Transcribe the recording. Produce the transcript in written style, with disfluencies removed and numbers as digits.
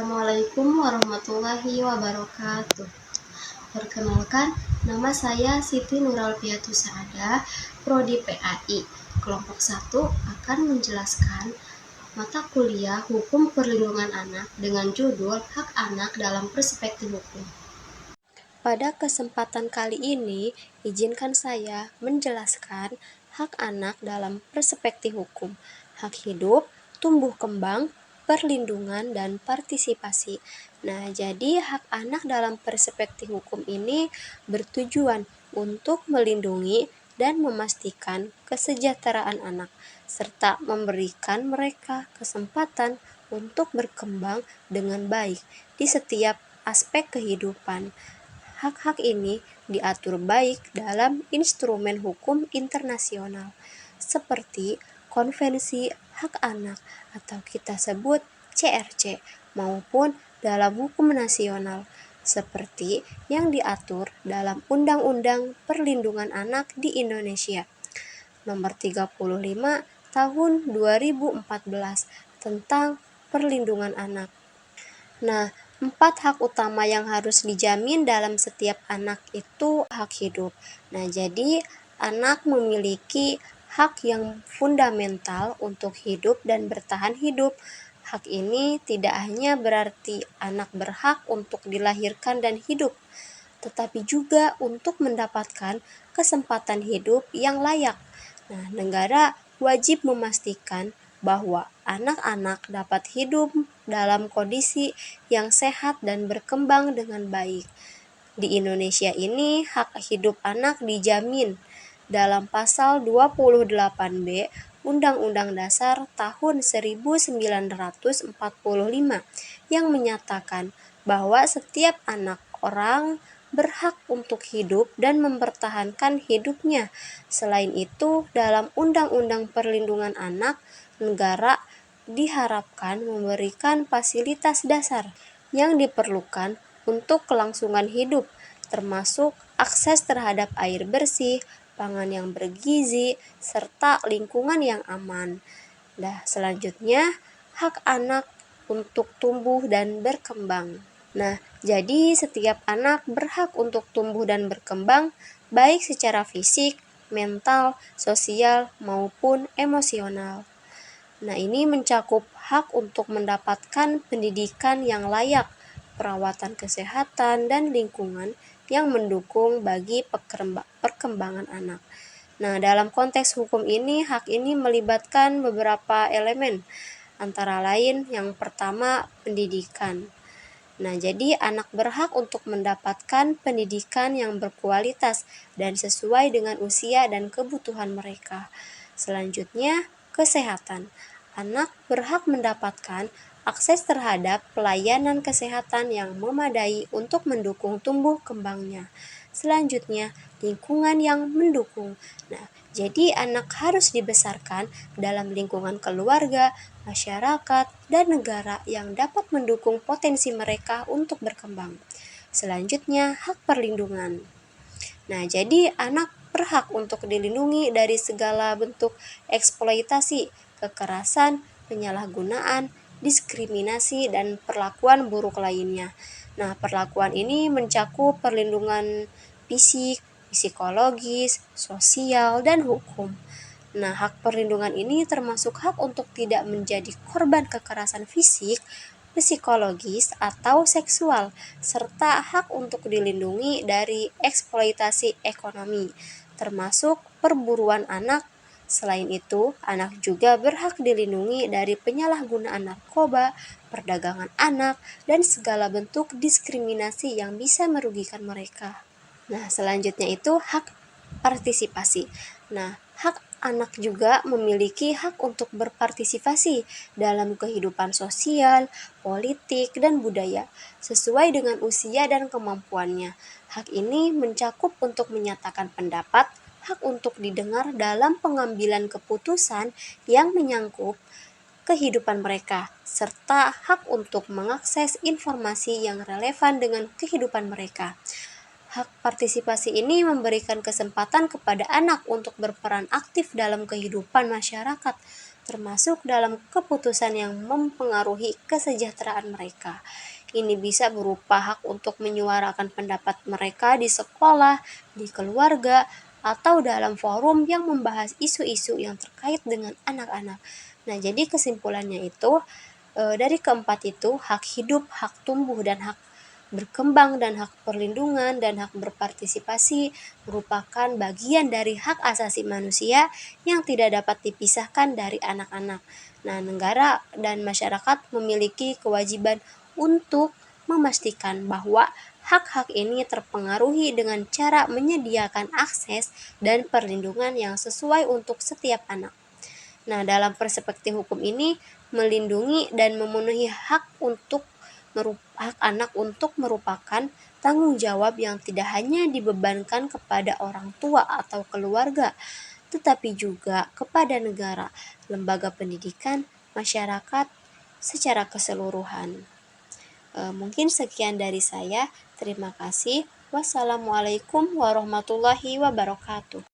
Assalamualaikum warahmatullahi wabarakatuh. Perkenalkan, nama saya Siti Nuralfiatus Saadah, Prodi PAI. Kelompok 1 akan menjelaskan mata kuliah Hukum Perlindungan Anak dengan judul Hak Anak dalam Perspektif Hukum. Pada kesempatan kali ini, izinkan saya menjelaskan hak anak dalam perspektif hukum, hak hidup, tumbuh kembang, perlindungan, dan partisipasi. Nah, jadi hak anak dalam perspektif hukum ini bertujuan untuk melindungi dan memastikan kesejahteraan anak, serta memberikan mereka kesempatan untuk berkembang dengan baik di setiap aspek kehidupan. Hak-hak ini diatur baik dalam instrumen hukum internasional seperti Konvensi Hak Anak atau kita sebut CRC maupun dalam hukum nasional seperti yang diatur dalam Undang-Undang Perlindungan Anak di Indonesia Nomor 35 Tahun 2014 tentang perlindungan anak. Nah, 4 hak utama yang harus dijamin dalam setiap anak itu hak hidup. Nah, jadi anak memiliki hak yang fundamental untuk hidup dan bertahan hidup. Hak ini tidak hanya berarti anak berhak untuk dilahirkan dan hidup, tetapi juga untuk mendapatkan kesempatan hidup yang layak. Nah, negara wajib memastikan bahwa anak-anak dapat hidup dalam kondisi yang sehat dan berkembang dengan baik. Di Indonesia ini, hak hidup anak dijamin dalam pasal 28B Undang-Undang Dasar tahun 1945 yang menyatakan bahwa setiap anak orang berhak untuk hidup dan mempertahankan hidupnya. Selain itu, dalam Undang-Undang Perlindungan Anak, negara diharapkan memberikan fasilitas dasar yang diperlukan untuk kelangsungan hidup, termasuk akses terhadap air bersih, pangan yang bergizi, serta lingkungan yang aman. Nah, selanjutnya, hak anak untuk tumbuh dan berkembang. Nah, jadi setiap anak berhak untuk tumbuh dan berkembang, baik secara fisik, mental, sosial, maupun emosional. Nah, ini mencakup hak untuk mendapatkan pendidikan yang layak, perawatan kesehatan, dan lingkungan yang mendukung bagi perkembangan anak. Nah, dalam konteks hukum ini, hak ini melibatkan beberapa elemen, antara lain yang pertama pendidikan. Nah, jadi anak berhak untuk mendapatkan pendidikan yang berkualitas dan sesuai dengan usia dan kebutuhan mereka. Selanjutnya, kesehatan. Anak berhak mendapatkan akses terhadap pelayanan kesehatan yang memadai untuk mendukung tumbuh kembangnya. Selanjutnya, lingkungan yang mendukung. Nah, jadi anak harus dibesarkan dalam lingkungan keluarga, masyarakat, dan negara yang dapat mendukung potensi mereka untuk berkembang. Selanjutnya, hak perlindungan. Nah, jadi anak berhak untuk dilindungi dari segala bentuk eksploitasi, kekerasan, penyalahgunaan, diskriminasi, dan perlakuan buruk lainnya. Nah, perlakuan ini mencakup perlindungan fisik, psikologis, sosial, dan hukum. Nah, hak perlindungan ini termasuk hak untuk tidak menjadi korban kekerasan fisik, psikologis, atau seksual, serta hak untuk dilindungi dari eksploitasi ekonomi, termasuk perburuan anak. Selain itu, anak juga berhak dilindungi dari penyalahgunaan narkoba, perdagangan anak, dan segala bentuk diskriminasi yang bisa merugikan mereka. Nah, selanjutnya itu hak partisipasi. Nah, hak anak juga memiliki hak untuk berpartisipasi dalam kehidupan sosial, politik, dan budaya sesuai dengan usia dan kemampuannya. Hak ini mencakup untuk menyatakan pendapat, hak untuk didengar dalam pengambilan keputusan yang menyangkut kehidupan mereka, serta hak untuk mengakses informasi yang relevan dengan kehidupan mereka. Hak partisipasi ini memberikan kesempatan kepada anak untuk berperan aktif dalam kehidupan masyarakat, termasuk dalam keputusan yang mempengaruhi kesejahteraan mereka. Ini bisa berupa hak untuk menyuarakan pendapat mereka di sekolah, di keluarga, atau dalam forum yang membahas isu-isu yang terkait dengan anak-anak. Nah, jadi kesimpulannya itu, dari keempat itu, hak hidup, hak tumbuh, dan hak berkembang, dan hak perlindungan, dan hak berpartisipasi merupakan bagian dari hak asasi manusia yang tidak dapat dipisahkan dari anak-anak. Nah, negara dan masyarakat memiliki kewajiban untuk memastikan bahwa hak-hak ini terpengaruhi dengan cara menyediakan akses dan perlindungan yang sesuai untuk setiap anak. Nah, dalam perspektif hukum ini, melindungi dan memenuhi hak anak untuk merupakan tanggung jawab yang tidak hanya dibebankan kepada orang tua atau keluarga, tetapi juga kepada negara, lembaga pendidikan, masyarakat secara keseluruhan. Mungkin sekian dari saya. Terima kasih. Wassalamualaikum warahmatullahi wabarakatuh.